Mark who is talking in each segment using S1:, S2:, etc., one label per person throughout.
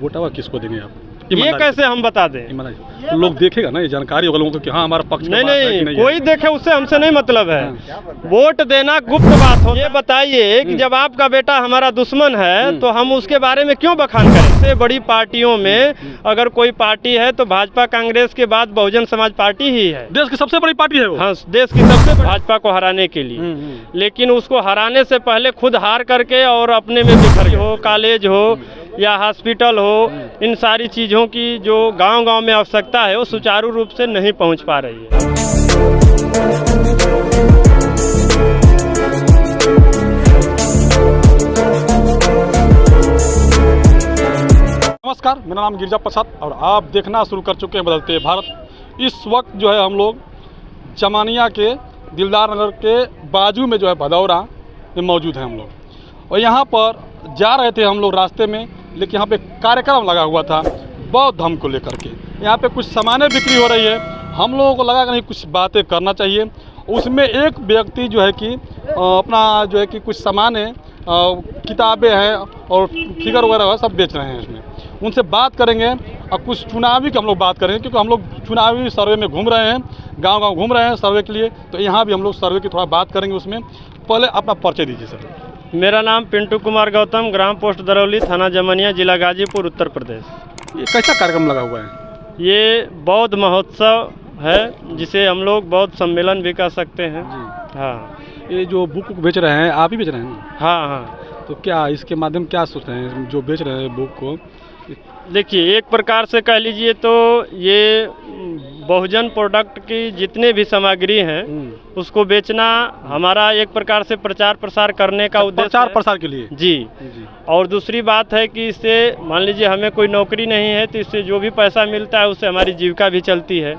S1: वोटवा किसको देंगे आप?
S2: ये कैसे हम बता दें?
S1: तो लोग देखेगा ना, ये जानकारी होगा लोगों को कि हाँ हमारा पक्ष का बात है कि
S2: नहीं, कोई देखे उससे हमसे नहीं मतलब है। वोट देना गुप्त बात हो। ये बताइए कि जब आपका बेटा हमारा दुश्मन है तो हम उसके बारे में क्यों बखान करें? सबसे बड़ी पार्टियों में अगर कोई पार्टी है तो भाजपा कांग्रेस के बाद बहुजन समाज पार्टी ही है।
S1: देश की सबसे बड़ी पार्टी है वो।
S2: हाँ, देश की सबसे बड़ी, भाजपा को हराने के लिए। लेकिन उसको हराने से पहले खुद हार करके और अपने में बिखर हो, कॉलेज हो या हॉस्पिटल हो, इन सारी चीज़ों की जो गांव-गांव में आवश्यकता है वो सुचारू रूप से नहीं पहुंच पा रही है।
S1: नमस्कार, मेरा नाम गिरिजा प्रसाद और आप देखना शुरू कर चुके हैं बदलते भारत। इस वक्त जो है हम लोग जमानिया के दिलदार नगर के बाजू में जो है भदौरा में मौजूद हैं हम लोग। और यहाँ पर जा रहे थे हम लोग रास्ते में, लेकिन यहाँ पे कार्यक्रम लगा हुआ था बौद्ध धर्म को लेकर के। यहाँ पे कुछ सामानें बिक्री हो रही है। हम लोगों को लगा कि नहीं कुछ बातें करना चाहिए। उसमें एक व्यक्ति जो है कि अपना जो है कि कुछ सामानें किताबें हैं और फिगर वगैरह सब बेच रहे हैं इसमें। उनसे बात करेंगे और कुछ चुनावी की हम लोग बात करेंगे, क्योंकि हम लोग चुनावी सर्वे में घूम रहे हैं, गांव-गांव घूम रहे हैं सर्वे के लिए। तो यहाँ भी हम लोग सर्वे की थोड़ा बात करेंगे। उसमें पहले अपना परिचय दीजिए सर।
S2: मेरा नाम पिंटू कुमार गौतम, ग्राम पोस्ट दरौली, थाना जमानिया, जिला गाजीपुर, उत्तर प्रदेश।
S1: ये कैसा कार्यक्रम लगा हुआ है?
S2: ये बौद्ध महोत्सव है जिसे हम लोग बौद्ध सम्मेलन भी कह सकते हैं। हाँ,
S1: ये जो बुक बेच रहे हैं आप ही बेच रहे हैं?
S2: हाँ हाँ।
S1: तो क्या इसके माध्यम क्या सोच रहे हैं जो बेच रहे हैं बुक को?
S2: देखिए, एक प्रकार से कह लीजिए तो ये बहुजन प्रोडक्ट की जितने भी सामग्री हैं उसको बेचना हमारा एक प्रकार से प्रचार प्रसार करने का उद्देश्य,
S1: प्रचार प्रसार के लिए
S2: जी। और दूसरी बात है कि इससे मान लीजिए हमें कोई नौकरी नहीं है तो इससे जो भी पैसा मिलता है उससे हमारी जीविका भी चलती है।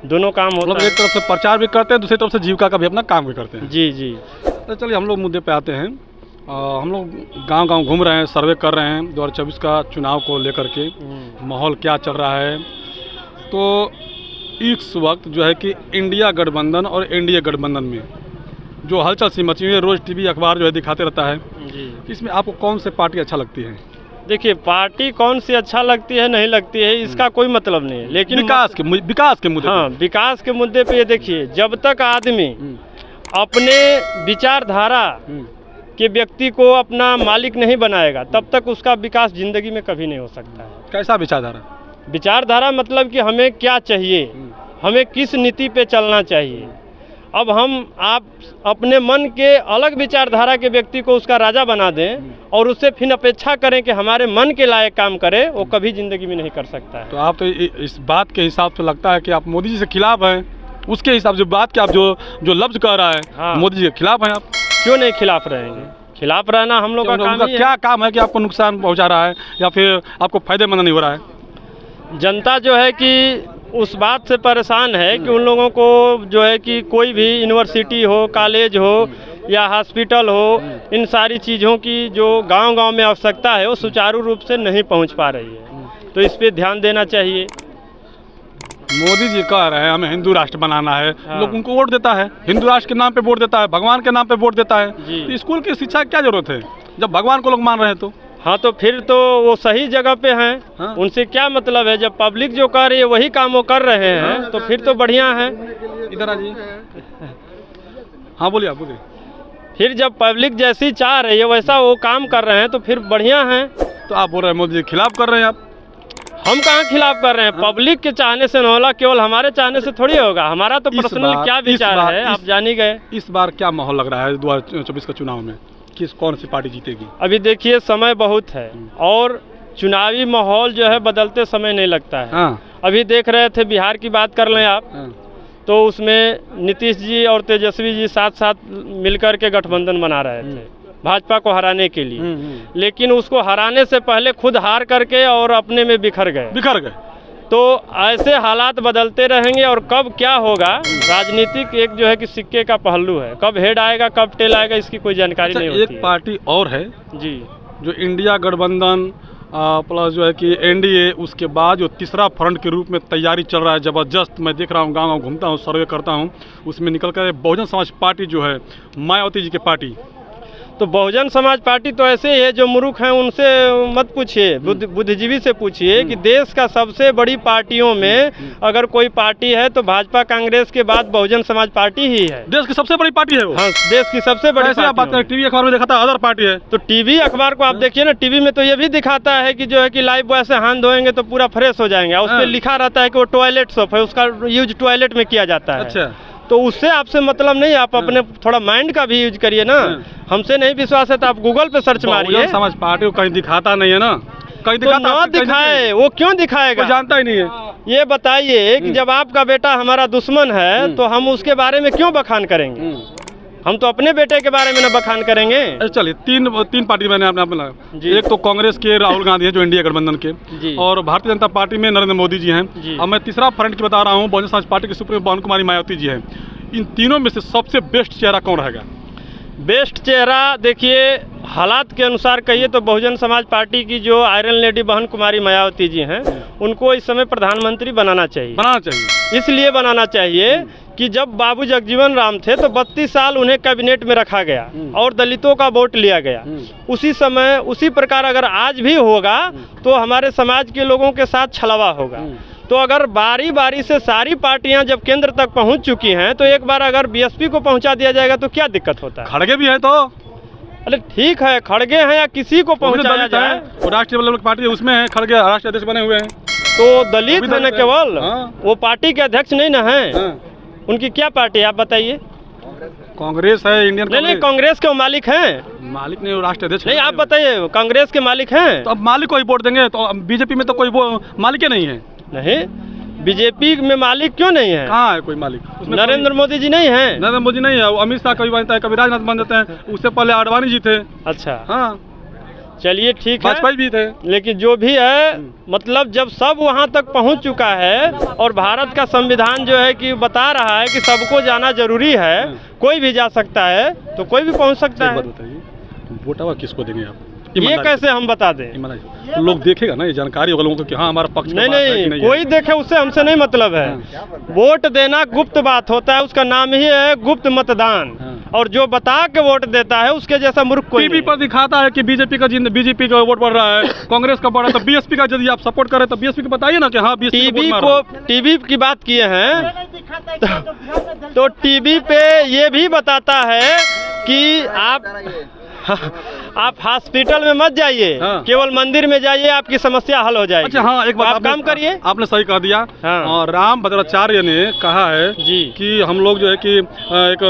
S2: दोनों काम होता है।
S1: एक तरफ से प्रचार भी करते हैं, दूसरी तरफ से जीविका का भी अपना काम भी करते हैं।
S2: जी जी।
S1: तो चलिए हम लोग मुद्दे पे आते हैं। हम लोग गांव-गांव घूम रहे हैं, सर्वे कर रहे हैं 2024 का चुनाव को लेकर के माहौल क्या चल रहा है। तो इस वक्त जो है कि इंडिया गठबंधन और एनडीए गठबंधन में जो हलचल सी मची हुई है, रोज़ टीवी अखबार जो है दिखाते रहता है
S2: जी।
S1: इसमें आपको कौन सी पार्टी अच्छा लगती है?
S2: देखिए, पार्टी कौन सी अच्छा लगती है नहीं लगती है इसका कोई मतलब नहीं है, लेकिन
S1: विकास के मुद्दे,
S2: हाँ, विकास के मुद्दे पे ये देखिए, जब तक आदमी अपने विचारधारा के व्यक्ति को अपना मालिक नहीं बनाएगा तब तक उसका विकास जिंदगी में कभी नहीं हो सकता है।
S1: कैसा विचारधारा?
S2: विचारधारा मतलब कि हमें क्या चाहिए, हमें किस नीति पे चलना चाहिए। अब आप अपने मन के अलग विचारधारा के व्यक्ति को उसका राजा बना दें और उससे फिर अपेक्षा करें कि हमारे मन के लायक काम करे, वो कभी जिंदगी में नहीं कर सकता है।
S1: तो आप तो इस बात के हिसाब से लगता है कि आप मोदी जी से खिलाफ हैं। उसके हिसाब से बात के आप जो लफ्ज कह रहा है, हाँ। मोदी जी के खिलाफ हैं आप?
S2: क्यों नहीं खिलाफ रहेंगे? खिलाफ रहना हम लोग का काम ही है।
S1: क्या काम है कि आपको नुकसान पहुंचा रहा है या फिर आपको फायदेमंद नहीं हो रहा है?
S2: जनता जो है कि उस बात से परेशान है कि उन लोगों को जो है कि कोई भी यूनिवर्सिटी हो, कॉलेज हो या हॉस्पिटल हो, इन सारी चीज़ों की जो गांव-गांव में आवश्यकता है वो सुचारू रूप से नहीं पहुंच पा रही है। तो इस पे ध्यान देना चाहिए।
S1: मोदी जी कह रहे हैं हमें हिंदू राष्ट्र बनाना है,
S2: हाँ।
S1: लोग उनको वोट देता है, हिंदू राष्ट्र के नाम पे वोट देता है, भगवान के नाम पे वोट देता है। तो स्कूल की शिक्षा की क्या जरूरत है जब भगवान को लोग मान रहे हैं? तो
S2: हाँ, तो फिर तो वो सही जगह पे हैं।
S1: हाँ।
S2: उनसे क्या मतलब है? जब पब्लिक जो कर रही है वही काम वो कर रहे हैं, हाँ। तो फिर तो बढ़िया है।
S1: इधर आ जी। हाँ बोलिए, आप बोलिए।
S2: फिर जब पब्लिक जैसी चाह रही है वैसा वो काम कर रहे हैं तो फिर बढ़िया है।
S1: तो आप बोल रहे हैं मोदी जी खिलाफ कर रहे हैं? आप
S2: हम कहाँ खिलाफ कर रहे हैं? हाँ। पब्लिक के चाहने से न होला, केवल हमारे चाहने से थोड़ी होगा। हमारा तो पर्सनल क्या विचार है आप जान ही गए।
S1: इस बार क्या माहौल लग रहा है 2024 का चुनाव में? कौन सी पार्टी जीतेगी?
S2: अभी देखिए, समय बहुत है और चुनावी माहौल जो है बदलते समय नहीं लगता है।
S1: हाँ।
S2: अभी देख रहे थे, बिहार की बात कर लें आप,
S1: हाँ।
S2: तो उसमें नीतीश जी और तेजस्वी जी साथ साथ मिलकर के गठबंधन बना रहे थे भाजपा को हराने के लिए। लेकिन उसको हराने से पहले खुद हार करके और अपने में बिखर गए। तो ऐसे हालात बदलते रहेंगे और कब क्या होगा, राजनीतिक एक जो है कि सिक्के का पहलू है, कब हेड आएगा कब टेल आएगा इसकी कोई जानकारी नहीं होती।
S1: एक पार्टी और है
S2: जी,
S1: जो इंडिया गठबंधन प्लस जो है कि एनडीए, उसके बाद जो तीसरा फ्रंट के रूप में तैयारी चल रहा है ज़बरदस्त। मैं देख रहा हूँ, गाँव-गाँव घूमता हूँ, सर्वे करता हूँ, उसमें निकल कर बहुजन समाज पार्टी जो है मायावती जी की पार्टी,
S2: तो बहुजन समाज पार्टी तो ऐसे ही है, जो मूर्ख हैं उनसे मत पूछिए, बुद्धिजीवी से पूछिए कि देश का सबसे बड़ी पार्टियों में अगर कोई पार्टी है तो भाजपा कांग्रेस के बाद बहुजन समाज पार्टी ही है।
S1: देश की सबसे बड़ी पार्टी है वो।
S2: हाँ, देश की सबसे बड़ी
S1: ऐसे आप बात करें, टीवी अखबार में दिखाता है अदर पार्टी है।
S2: तो टीवी अखबार को आप देखिए ना, टीवी में तो ये भी दिखाता है कि जो है कि लाइव बॉय से हाथ धोएंगे तो पूरा फ्रेश हो जाएंगे, उस पर लिखा रहता है कि वो टॉयलेट सोप है, उसका यूज टॉयलेट में किया जाता है।
S1: अच्छा,
S2: तो उससे आपसे मतलब नहीं, आप अपने थोड़ा माइंड का भी यूज करिए ना। हमसे नहीं विश्वास है तो आप गूगल पे सर्च मारिए।
S1: समाज पार्टी को कहीं दिखाता नहीं है ना, कहीं
S2: तो ना दिखाए, वो क्यों दिखाएगा,
S1: जानता ही नहीं है।
S2: ये बताइए कि जब आपका बेटा हमारा दुश्मन है तो हम उसके बारे में क्यों बखान करेंगे? हम तो अपने बेटे के बारे में ना बखान करेंगे।
S1: चलिए, तीन पार्टी मैंने आपने एक तो कांग्रेस के राहुल गांधी है जो इंडिया गठबंधन के, और भारतीय जनता पार्टी में नरेंद्र मोदी जी हैं, और मैं तीसरा फ्रंट की बता रहा हूँ, बहुजन समाज पार्टी की सुप्रीमो बहन कुमारी मायावती जी हैं। इन तीनों में से सबसे बेस्ट चेहरा कौन रहेगा?
S2: बेस्ट चेहरा देखिए, हालात के अनुसार कहिए तो बहुजन समाज पार्टी की जो आयरन लेडी बहन कुमारी मायावती जी हैं, उनको इस समय प्रधानमंत्री बनाना चाहिए। इसलिए बनाना चाहिए कि जब बाबू जगजीवन राम थे तो 32 साल उन्हें कैबिनेट में रखा गया और दलितों का वोट लिया गया। उसी समय उसी प्रकार अगर आज भी होगा तो हमारे समाज के लोगों के साथ छलवा होगा। तो अगर बारी बारी से सारी पार्टियां जब केंद्र तक पहुंच चुकी हैं तो एक बार अगर बीएसपी को पहुंचा दिया जाएगा तो क्या दिक्कत होता है?
S1: खड़गे भी है तो
S2: अरे ठीक है, खड़गे हैं या किसी को पहुंचाया जाए,
S1: राष्ट्रीय लोक पार्टी उसमें है, खड़गे राष्ट्रीय अध्यक्ष बने हुए हैं,
S2: तो दलित है न केवल। वो पार्टी के अध्यक्ष नहीं ना है। उनकी क्या पार्टी है आप बताइए?
S1: कांग्रेस है, इंडियन
S2: नहीं, कांग्रेस के मालिक हैं।
S1: मालिक नहीं, राष्ट्रीय अध्यक्ष
S2: नहीं, आप बताइए, कांग्रेस के मालिक हैं।
S1: तो अब मालिक को ही वोट देंगे, तो बीजेपी में तो कोई वो मालिक ही नहीं है।
S2: नहीं, बीजेपी में मालिक क्यों नहीं है?
S1: कहाँ है कोई मालिक?
S2: नरेंद्र मोदी जी नहीं है।
S1: नरेंद्र मोदी नहीं है, अमित शाह कभी बनता है, कभी राजनाथ बन जाते हैं, उससे पहले आडवाणी जी थे।
S2: अच्छा,
S1: हाँ,
S2: चलिए ठीक है,
S1: वाजपेयी भी थे।
S2: लेकिन जो भी है, मतलब जब सब वहाँ तक पहुँच चुका है और भारत का संविधान जो है कि बता रहा है कि सबको जाना जरूरी है, कोई भी जा सकता है, तो कोई भी पहुँच सकता है।
S1: बताइए, वोट किसको देंगे आप?
S2: ये कैसे हम बता दें?
S1: तो लोग देखेगा ना, ये जानकारी होगा लोगों को कि हाँ हमारा पक्ष
S2: नहीं, कोई देखे उससे हमसे नहीं मतलब है। वोट देना गुप्त बात होता है, उसका नाम ही है गुप्त मतदान। और जो बता के वोट देता है उसके जैसा मूर्ख कोई
S1: टीवी पर दिखाता है कि बीजेपी का वोट बढ़ रहा है, कांग्रेस का बढ़ रहा है, तो बीएसपी का यदि आप सपोर्ट करें तो बीएसपी को बताइए ना कि हाँ
S2: टीवी की बात किए हैं तो टीवी पे ये भी बताता है कि आप हॉस्पिटल में मत जाइए, केवल मंदिर में जाइए, आपकी समस्या हल हो जाएगी।
S1: अच्छा, हाँ, एक बात
S2: आप काम करिए।
S1: आपने सही कह दिया। और राम भद्राचार्य ने कहा है कि हम लोग जो है कि एक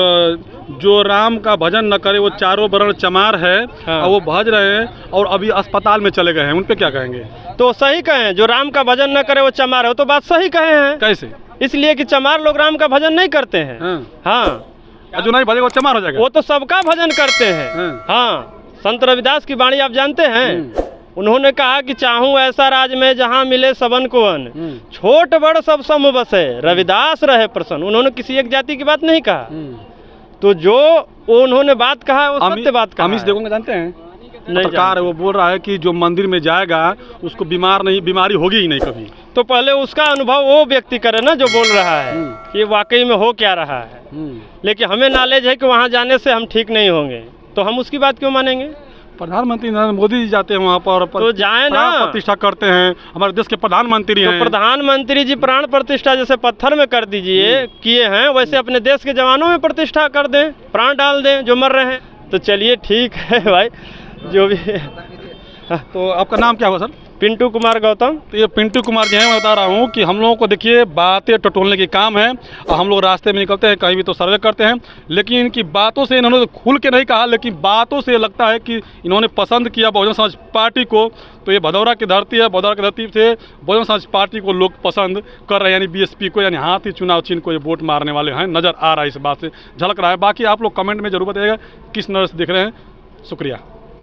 S1: जो राम का भजन न करे वो चारों वर्ण चमार है, और वो भज रहे हैं और अभी अस्पताल में चले गए हैं, उन पे क्या कहेंगे?
S2: तो सही कहें, जो राम का भजन न करे वो चमार है, तो बात सही कहे हैं।
S1: कैसे?
S2: इसलिए कि चमार लोग राम का भजन नहीं करते हैं। हाँ,
S1: जो नहीं भजेगा वो चमार हो जाएगा।
S2: वो तो सबका भजन करते हैं। हाँ, संत रविदास की वाणी आप जानते हैं, उन्होंने कहा कि चाहूं ऐसा राज में जहां मिले सबन को अन, छोट बड़ सब सम बसे, रविदास रहे प्रसन्न। उन्होंने किसी एक जाति की बात नहीं कहा, तो जो उन्होंने बात कहा वो सत्य बात कहा।
S1: अमीश देखोगे जानते हैं, पत्रकार है, वो बोल रहा है कि जो मंदिर में जाएगा उसको बीमारी होगी ही नहीं कभी।
S2: तो पहले उसका अनुभव वो व्यक्ति करे ना जो बोल रहा है कि वाकई में हो क्या रहा है। लेकिन हमें नॉलेज है कि वहाँ जाने से हम ठीक नहीं होंगे, तो हम उसकी बात क्यों मानेंगे?
S1: प्रधानमंत्री नरेंद्र मोदी जी जाते हैं वहाँ पर,
S2: तो जाए ना,
S1: प्रतिष्ठा करते हैं, हमारे देश के प्रधानमंत्री हैं।
S2: तो प्रधानमंत्री जी प्राण प्रतिष्ठा जैसे पत्थर में कर दीजिए किए हैं, वैसे अपने देश के जवानों में प्रतिष्ठा कर दें, प्राण डाल दें जो मर रहे हैं। तो चलिए ठीक है भाई, जो भी।
S1: तो आपका नाम क्या होगा सर?
S2: पिंटू कुमार गौतम।
S1: तो ये पिंटू कुमार जी हैं, मैं बता रहा हूँ कि हम लोगों को देखिए बातें टटोलने की काम है, और हम लोग रास्ते में निकलते हैं, कहीं भी तो सर्वे करते हैं, लेकिन इनकी बातों से इन्होंने खुल के नहीं कहा, लेकिन बातों से लगता है कि इन्होंने पसंद किया बहुजन समाज पार्टी को। तो ये भदौरा की धरती है, भदौरा की धरती से बहुजन समाज पार्टी को लोग पसंद कर रहे हैं, यानी बीएसपी को, यानी हाथ ही चुनाव चिन्ह को ये वोट मारने वाले हैं, नज़र आ रहा है, इस बात से झलक रहा है। बाकी आप लोग कमेंट में जरूर बताइएगा किस नज़र से देख रहे हैं। शुक्रिया।